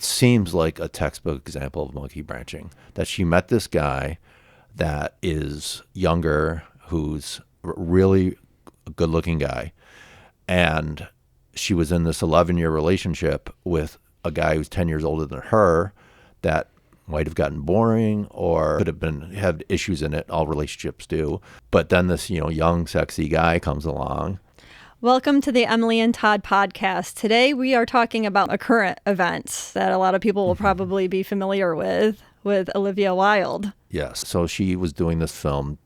Seems like a textbook example of monkey branching, that she met this guy that is younger, who's really a good-looking guy, and she was in this 11-year relationship with a guy who's 10 years older than her that might have gotten boring or could have had issues in it. All relationships do. But then this, young, sexy guy comes along. Welcome to the Emily and Todd Podcast. Today we are talking about a current event that a lot of people will probably be familiar with Olivia Wilde. Yes. So she was doing this film,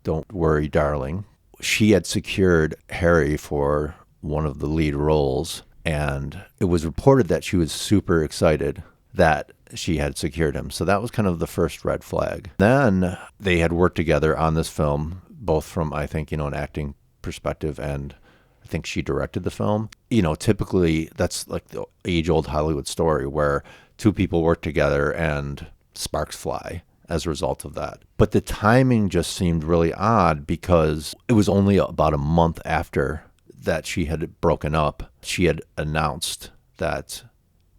Don't Worry, Darling. She had secured Harry for one of the lead roles, and it was reported that she was super excited that she had secured him. So that was kind of the first red flag. Then they had worked together on this film, both from, I think, an acting perspective, and I think she directed the film. Typically that's like the age-old Hollywood story where two people work together and sparks fly as a result of that. But the timing just seemed really odd because it was only about a month after that she had broken up. She had announced that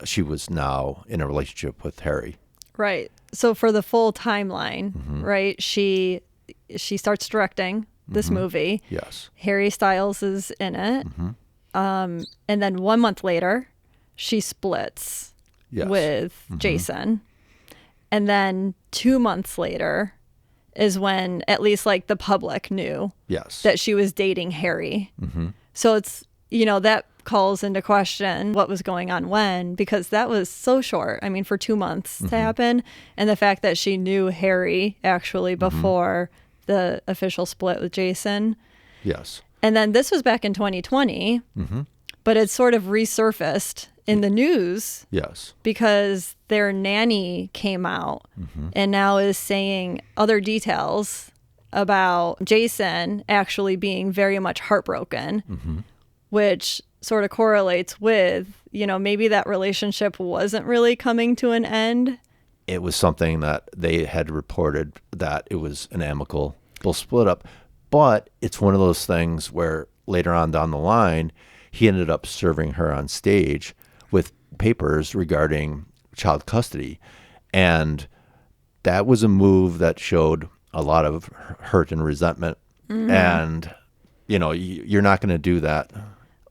she was now in a relationship with Harry. Right. So for the full timeline, right, she starts directing this movie. Yes. Harry Styles is in it. And then 1 month later, she splits with Jason. And then 2 months later is when at least like the public knew that she was dating Harry. So it's, that calls into question what was going on when, because that was so short. I mean, for 2 months to happen. And the fact that she knew Harry actually before the official split with Jason. Yes. And then this was back in 2020, but it sort of resurfaced in the news. Yes. Because their nanny came out and now is saying other details about Jason actually being very much heartbroken, which sort of correlates with, maybe that relationship wasn't really coming to an end. It was something that they had reported that it was an amicable split up. But it's one of those things where later on down the line, he ended up serving her on stage with papers regarding child custody. And that was a move that showed a lot of hurt and resentment. And, you're not going to do that.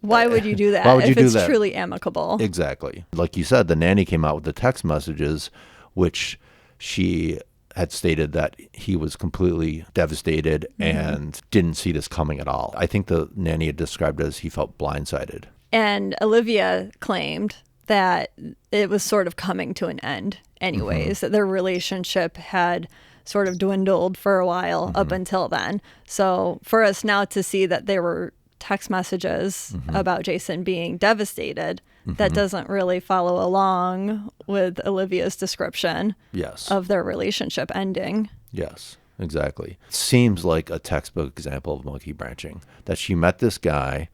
Why would you do that if it's truly amicable? Exactly. Like you said, the nanny came out with the text messages, which she had stated that he was completely devastated and didn't see this coming at all. I think the nanny had described it as he felt blindsided. And Olivia claimed that it was sort of coming to an end anyways, that their relationship had sort of dwindled for a while up until then. So for us now to see that there were text messages about Jason being devastated, that doesn't really follow along with Olivia's description of their relationship ending. Yes, exactly. It seems like a textbook example of monkey branching, that she met this guy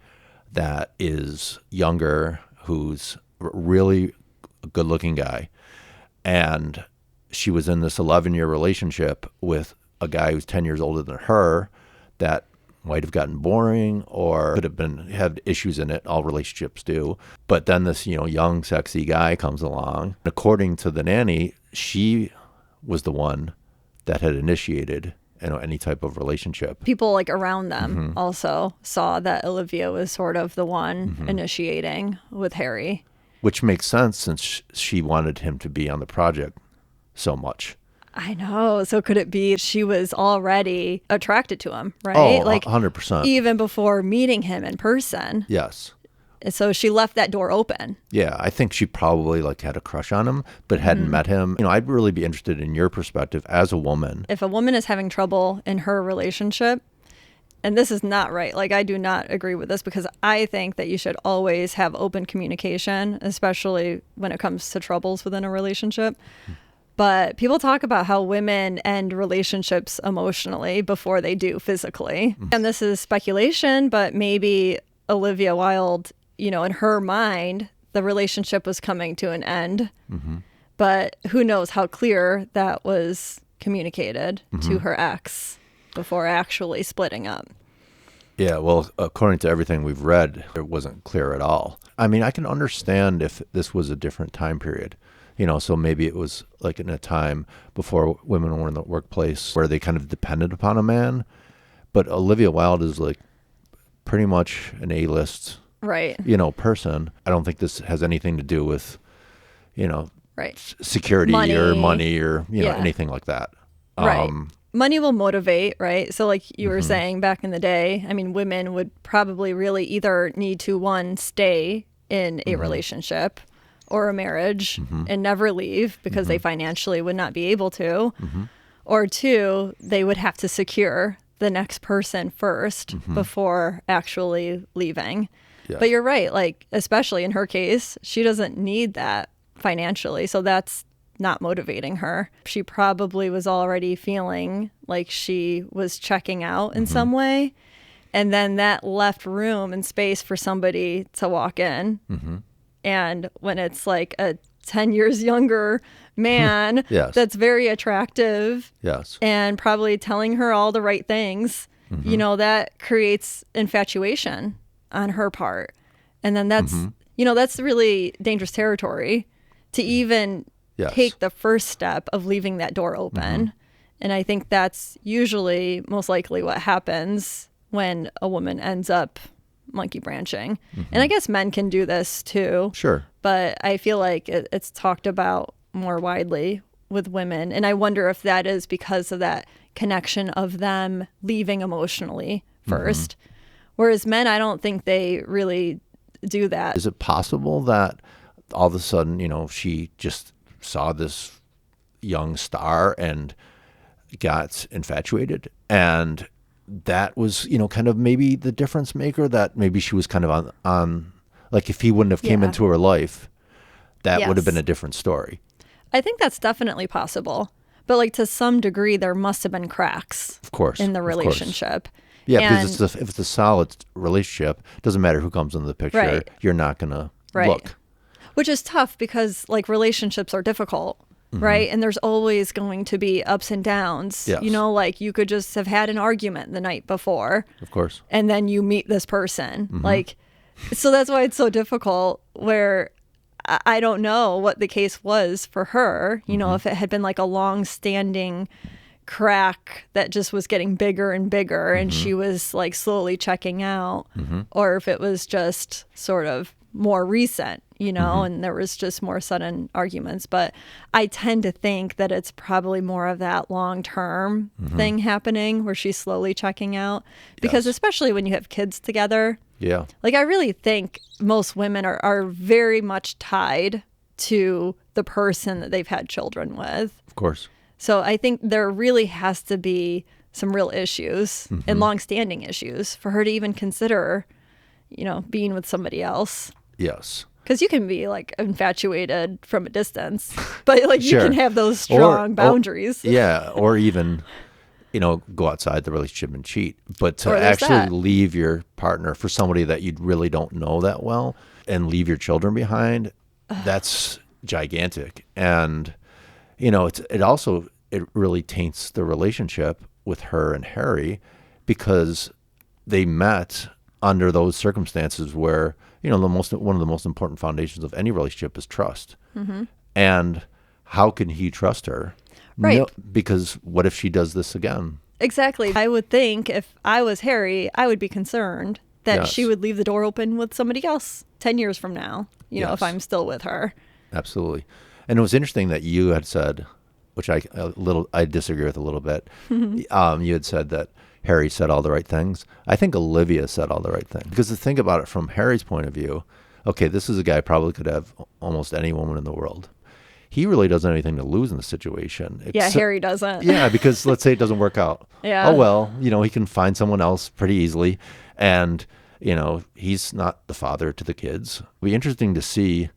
that is younger, who's really a good-looking guy, and she was in this 11-year relationship with a guy who's 10 years older than her that might have gotten boring or could have had issues in it. All relationships do. But then this, young, sexy guy comes along. According to the nanny, she was the one that had initiated, any type of relationship. People like around them also saw that Olivia was sort of the one initiating with Harry. Which makes sense since she wanted him to be on the project so much. I know. So could it be she was already attracted to him, right? Oh, 100%. Even before meeting him in person. Yes. So she left that door open. Yeah, I think she probably had a crush on him, but hadn't met him. I'd really be interested in your perspective as a woman. If a woman is having trouble in her relationship, and this is not right, I do not agree with this, because I think that you should always have open communication, especially when it comes to troubles within a relationship. But people talk about how women end relationships emotionally before they do physically. And this is speculation, but maybe Olivia Wilde, in her mind, the relationship was coming to an end. But who knows how clear that was communicated to her ex before actually splitting up. Yeah, well, according to everything we've read, it wasn't clear at all. I mean, I can understand if this was a different time period. So maybe it was like in a time before women were in the workplace where they kind of depended upon a man. But Olivia Wilde is like pretty much an A-list, Right. Person. I don't think this has anything to do with, Right. security or money or, anything like that. Right. Money will motivate, right? So like you were saying back in the day, I mean, women would probably really either need to, one, stay in a relationship or a marriage and never leave because they financially would not be able to. Or two, they would have to secure the next person first before actually leaving. Yes. But you're right, like especially in her case, she doesn't need that financially. So that's not motivating her. She probably was already feeling like she was checking out in some way. And then that left room and space for somebody to walk in. And when it's like a 10 years younger man Yes. that's very attractive Yes. and probably telling her all the right things, that creates infatuation on her part. And then that's, that's really dangerous territory to even take the first step of leaving that door open. And I think that's usually most likely what happens when a woman ends up monkey branching. And I guess men can do this too. Sure. But I feel like it's talked about more widely with women. And I wonder if that is because of that connection of them leaving emotionally first. Whereas men, I don't think they really do that. Is it possible that all of a sudden, she just saw this young star and got infatuated, and that was, kind of maybe the difference maker, that maybe she was kind of on like if he wouldn't have came into her life, that would have been a different story. I think that's definitely possible. But like to some degree, there must have been cracks, of course, in the relationship. Yeah, because if it's a solid relationship, it doesn't matter who comes into the picture. Right. You're not going to look. Which is tough because like relationships are difficult, right? And there's always going to be ups and downs. Yes. Like you could just have had an argument the night before. Of course. And then you meet this person. Like, so that's why it's so difficult, where I don't know what the case was for her, if it had been like a long standing crack that just was getting bigger and bigger and she was like slowly checking out, or if it was just sort of more recent, and there was just more sudden arguments. But I tend to think that it's probably more of that long-term thing happening where she's slowly checking out, because especially when you have kids together, like I really think most women are very much tied to the person that they've had children with. Of course. So I think there really has to be some real issues and long-standing issues for her to even consider, being with somebody else. Yes. Because you can be like infatuated from a distance, but like you can have those strong boundaries. Or even, go outside the relationship and cheat. But to actually leave your partner for somebody that you really don't know that well and leave your children behind, that's gigantic. And, it really taints the relationship with her and Harry, because they met under those circumstances where, one of the most important foundations of any relationship is trust. And how can he trust her? Right. No, because what if she does this again? Exactly. I would think if I was Harry, I would be concerned that she would leave the door open with somebody else 10 years from now, if I'm still with her. Absolutely. And it was interesting that you had said, which I disagree with a little bit. You had said that Harry said all the right things. I think Olivia said all the right things. Because to think about it from Harry's point of view, okay, this is a guy probably could have almost any woman in the world. He really doesn't have anything to lose in the situation. Harry doesn't. Yeah, because let's say it doesn't work out. Yeah. Oh, well, he can find someone else pretty easily. And, he's not the father to the kids. It'll be interesting to see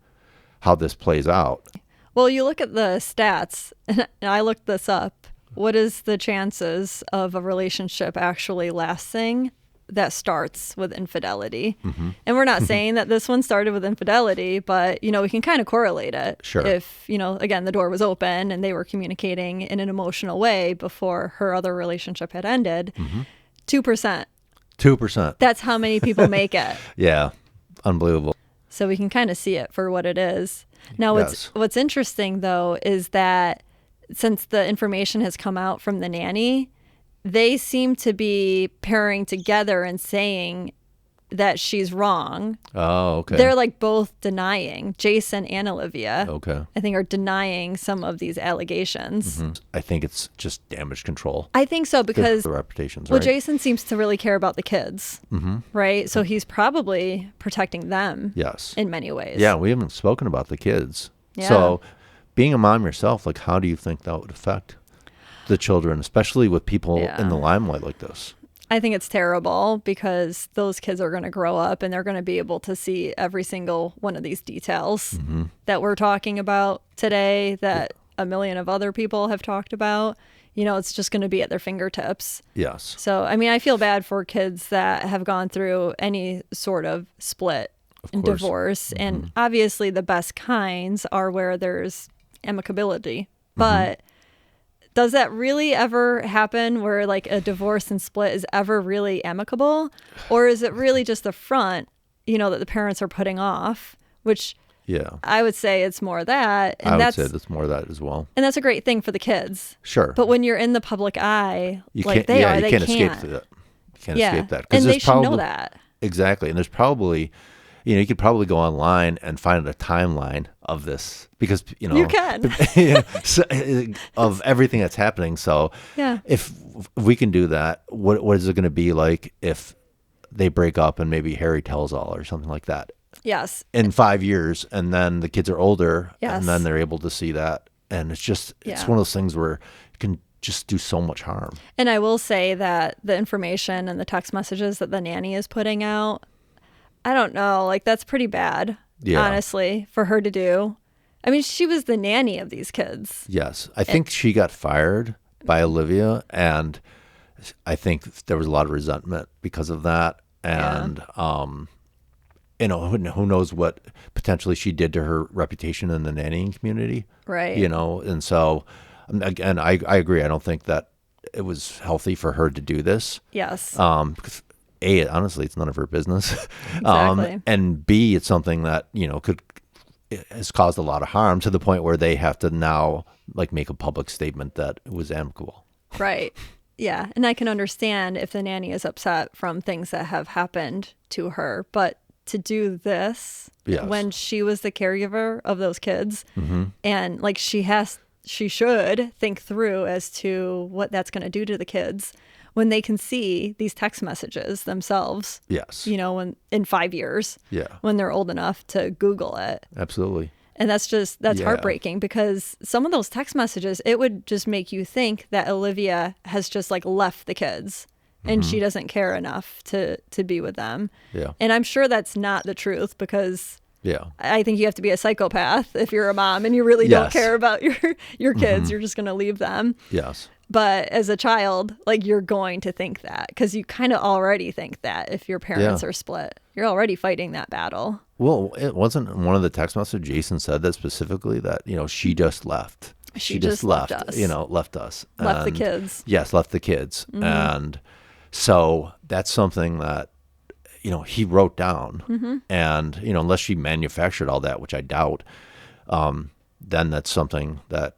how this plays out. Well, you look at the stats, and I looked this up. What is the chances of a relationship actually lasting that starts with infidelity? And we're not saying that this one started with infidelity, but, we can kind of correlate it. Sure. If, again, the door was open and they were communicating in an emotional way before her other relationship had ended, 2%. 2%. That's how many people make it. Yeah. Unbelievable. So we can kind of see it for what it is. Now, Yes. what's interesting, though, is that since the information has come out from the nanny, they seem to be pairing together and saying that she's wrong. Oh, okay. They're like both denying, Jason and Olivia, Okay. I think, are denying some of these allegations. I think it's just damage control. I think so because The reputations, well, right? Jason seems to really care about the kids, right? So he's probably protecting them Yes. in many ways. Yeah, we haven't spoken about the kids. Yeah. So being a mom yourself, like, how do you think that would affect the children, especially with people in the limelight like this? I think it's terrible because those kids are going to grow up and they're going to be able to see every single one of these details that we're talking about today, that a million of other people have talked about. You know, it's just going to be at their fingertips. Yes. So, I mean, I feel bad for kids that have gone through any sort of split and course. divorce. And obviously the best kinds are where there's amicability. But does that really ever happen where like a divorce and split is ever really amicable? Or is it really just the front, you know, that the parents are putting off, which Yeah. I would say it's more that. And I would that's, say that's more of that as well. and that's a great thing for the kids. Sure. But when you're in the public eye, you like can't, they yeah, are, you they can't can't. escape that. You can't Yeah. escape that. 'Cause And they there's should know probably- that. Exactly. And there's probably, you know, you could probably go online and find a timeline of this because, you know, You can. of everything that's happening. So Yeah. if we can do that, what is it going to be like if they break up and maybe Harry tells all or something like that Yes. in 5 years, and then the kids are older Yes. and then they're able to see that. And it's just, it's Yeah. one of those things where it can just do so much harm. And I will say that the information and the text messages that the nanny is putting out, I don't know, like that's pretty bad, honestly, for her to do. I mean, she was the nanny of these kids. Yes. I think she got fired by Olivia, and I think there was a lot of resentment because of that. And, you know, who knows what potentially she did to her reputation in the nannying community. Right. You know, and so, again, I agree. I don't think that it was healthy for her to do this. Yes. Because A, honestly, it's none of her business. Exactly. And B, it's something that, you know, has caused a lot of harm to the point where they have to now like make a public statement that it was amicable. Right. Yeah. And I can understand if the nanny is upset from things that have happened to her, but to do this Yes. when she was the caregiver of those kids and like she should think through as to what that's going to do to the kids when they can see these text messages themselves, Yes. you know, in 5 years, Yeah. when they're old enough to Google it. Absolutely. And that's Yeah. heartbreaking because some of those text messages, it would just make you think that Olivia has just like left the kids and she doesn't care enough to be with them. Yeah. And I'm sure that's not the truth because Yeah. I think you have to be a psychopath if you're a mom and you really don't Yes. care about your kids. You're just going to leave them. Yes. But as a child, like you're going to think that because you kind of already think that if your parents Yeah. are split, you're already fighting that battle. Well, it wasn't one of the text messages. Jason said that specifically that, you know, she just left. She just left us. You know, left us. Left the And- kids. Yes, left the kids. And so that's something that, you know, he wrote down. And, you know, unless she manufactured all that, which I doubt, then that's something that,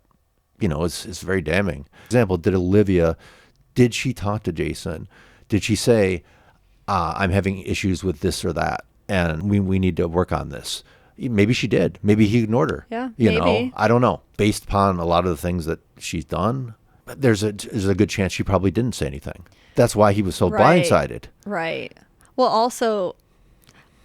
you know, is very damning. For example, did she talk to Jason? Did she say, I'm having issues with this or that, and we need to work on this? Maybe she did. Maybe he ignored her. Yeah, you maybe. know, I don't know. Based upon a lot of the things that she's done, there's a good chance she probably didn't say anything. That's why he was so Right. blindsided. Right. Well, also,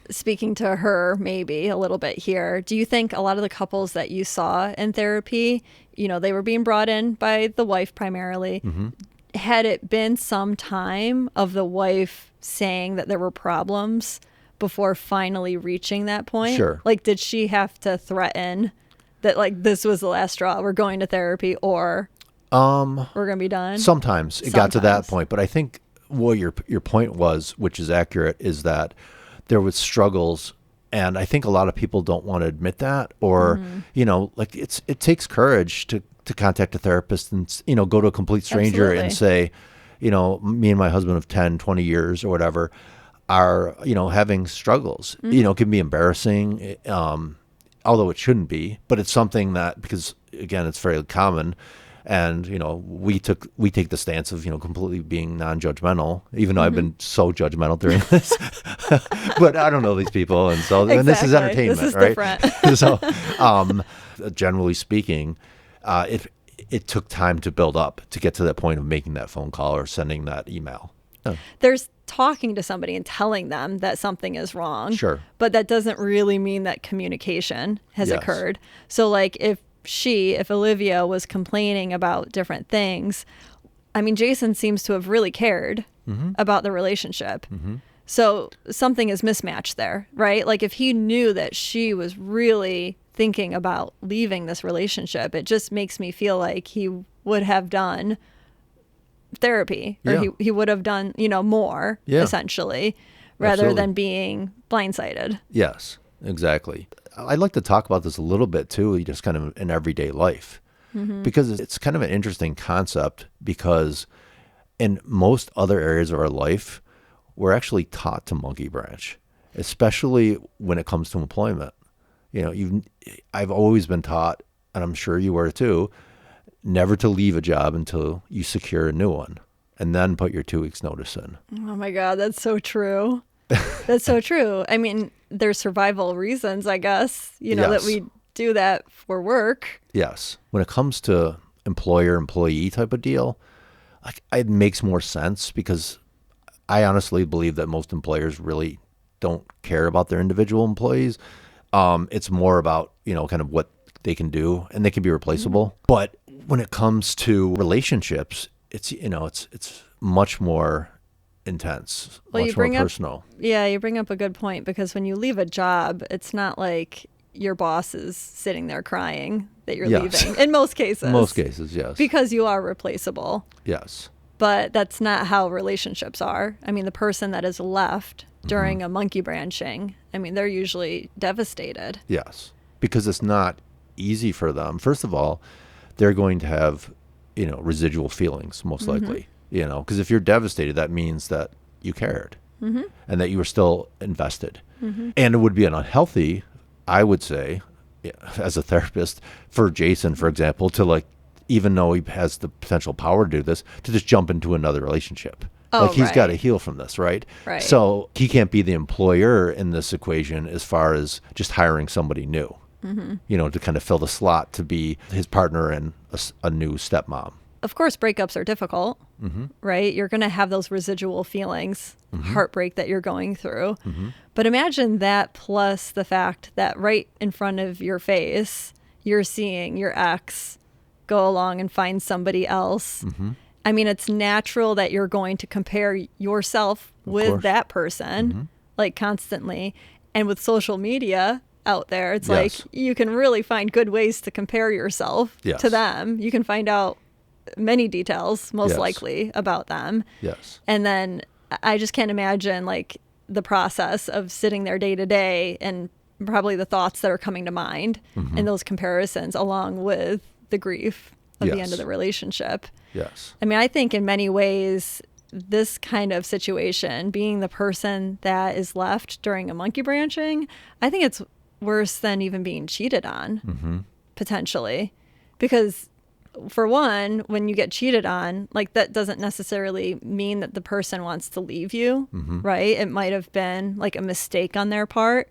speaking to her maybe a little bit here, do you think a lot of the couples that you saw in therapy, you know, they were being brought in by the wife primarily. Had it been some time of the wife saying that there were problems before finally reaching that point? Sure. Like, did she have to threaten that, like, this was the last straw, we're going to therapy, or we're going to be done? Sometimes it got to that Sometimes. point, but I think what your point was, which is accurate, is that there was struggles, and I think a lot of people don't want to admit that, or you know, like it takes courage to contact a therapist and, you know, go to a complete stranger Absolutely. and say, you know, me and my husband of 10, 20 years or whatever, are, having struggles. It can be embarrassing, although it shouldn't be, but it's something that, because again, it's very common. And, we take the stance of, completely being non-judgmental, even though I've been so judgmental during this, but I don't know these people. And so, and this is entertainment, this is right? Different. So, generally speaking, it took time to build up to get to that point of making that phone call or sending that email. Oh. There's talking to somebody and telling them that something is wrong. Sure. But that doesn't really mean that communication has Yes. occurred. So like if Olivia was complaining about different things, I mean, Jason seems to have really cared about the relationship. So something is mismatched there, right? Like if he knew that she was really thinking about leaving this relationship, it just makes me feel like he would have done therapy, or he would have done, more, essentially, rather Absolutely. than being blindsided. Yes, exactly. I'd like to talk about this a little bit too, just kind of in everyday life, because it's kind of an interesting concept, because in most other areas of our life, we're actually taught to monkey branch, especially when it comes to employment. I've always been taught, and I'm sure you were too, never to leave a job until you secure a new one, and then put your 2 weeks notice in. Oh my God, that's so true. That's so true. I mean, there's survival reasons, I guess, that we do that for work. Yes. When it comes to employer-employee type of deal, it makes more sense, because I honestly believe that most employers really don't care about their individual employees. It's more about, kind of what they can do, and they can be replaceable. But when it comes to relationships, it's, it's much more intense, much more personal. You bring up a good point, because when you leave a job, it's not like your boss is sitting there crying that you're leaving. In most cases. Most cases, yes. Because you are replaceable. Yes. But that's not how relationships are. I mean, the person that is left during a monkey branching, I mean, they're usually devastated. Yes. Because it's not easy for them. First of all, they're going to have, residual feelings, most likely, because if you're devastated, that means that you cared and that you were still invested. And it would be an unhealthy, I would say, as a therapist, for Jason, for example, to even though he has the potential power to do this, to just jump into another relationship. He's got to heal from this, right? Right. So he can't be the employer in this equation as far as just hiring somebody new, to kind of fill the slot to be his partner and a new stepmom. Of course, breakups are difficult, right? You're going to have those residual feelings, heartbreak that you're going through. But imagine that plus the fact that right in front of your face, you're seeing your ex go along and find somebody else. I mean, it's natural that you're going to compare yourself with that person, constantly. And with social media out there, it's like you can really find good ways to compare yourself to them. You can find out many details, most likely, about them. Yes. And then I just can't imagine the process of sitting there day to day, and probably the thoughts that are coming to mind and those comparisons, along with the grief of the end of the relationship. Yes. I mean, I think in many ways, this kind of situation, being the person that is left during a monkey branching, I think it's worse than even being cheated on, potentially. Because for one, when you get cheated on, that doesn't necessarily mean that the person wants to leave you, right? It might have been a mistake on their part,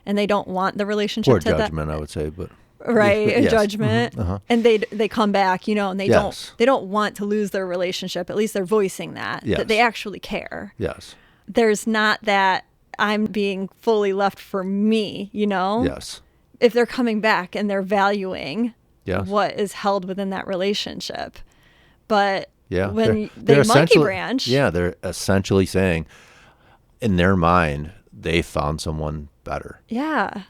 and they don't want the relationship Or to judgment, I would say, but... Right, a yes. judgment, and they come back, and they don't want to lose their relationship. At least they're voicing that they actually care. Yes. There's not that I'm being fully left for me, Yes. If they're coming back and they're valuing what is held within that relationship, but when they monkey branch, they're essentially saying, in their mind, they found someone better. Yeah.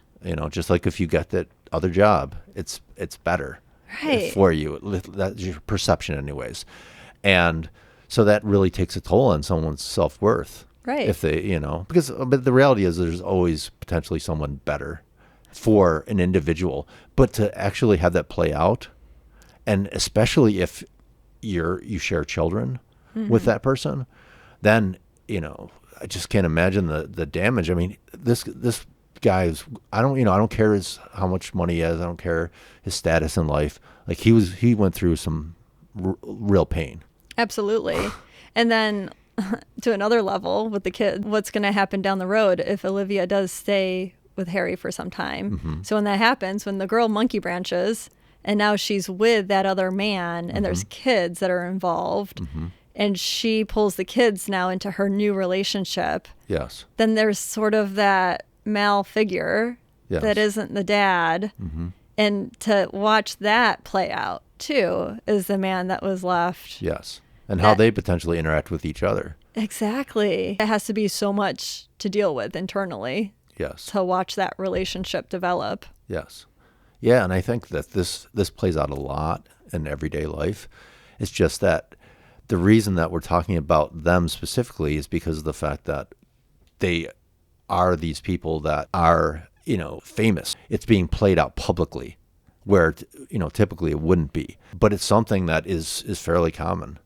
Just like if you get that other job, it's better for you. That's your perception anyways. And so that really takes a toll on someone's self-worth. Right. If they, but the reality is there's always potentially someone better for an individual, but to actually have that play out, and especially if you share children with that person, then, I just can't imagine the damage. I mean, this guy is, I don't care how much money he has. I don't care his status in life. Like he went through some real pain. Absolutely. And then to another level with the kid, what's going to happen down the road if Olivia does stay with Harry for some time? So when that happens, when the girl monkey branches and now she's with that other man and there's kids that are involved and she pulls the kids now into her new relationship. Yes. Then there's sort of that male figure that isn't the dad. And to watch that play out too is the man that was left. Yes. And how they potentially interact with each other. Exactly. It has to be so much to deal with internally. Yes. To watch that relationship develop. Yes. Yeah, and I think that this plays out a lot in everyday life. It's just that the reason that we're talking about them specifically is because of the fact that they are these people that are, famous. It's being played out publicly where, typically it wouldn't be. But it's something that is fairly common.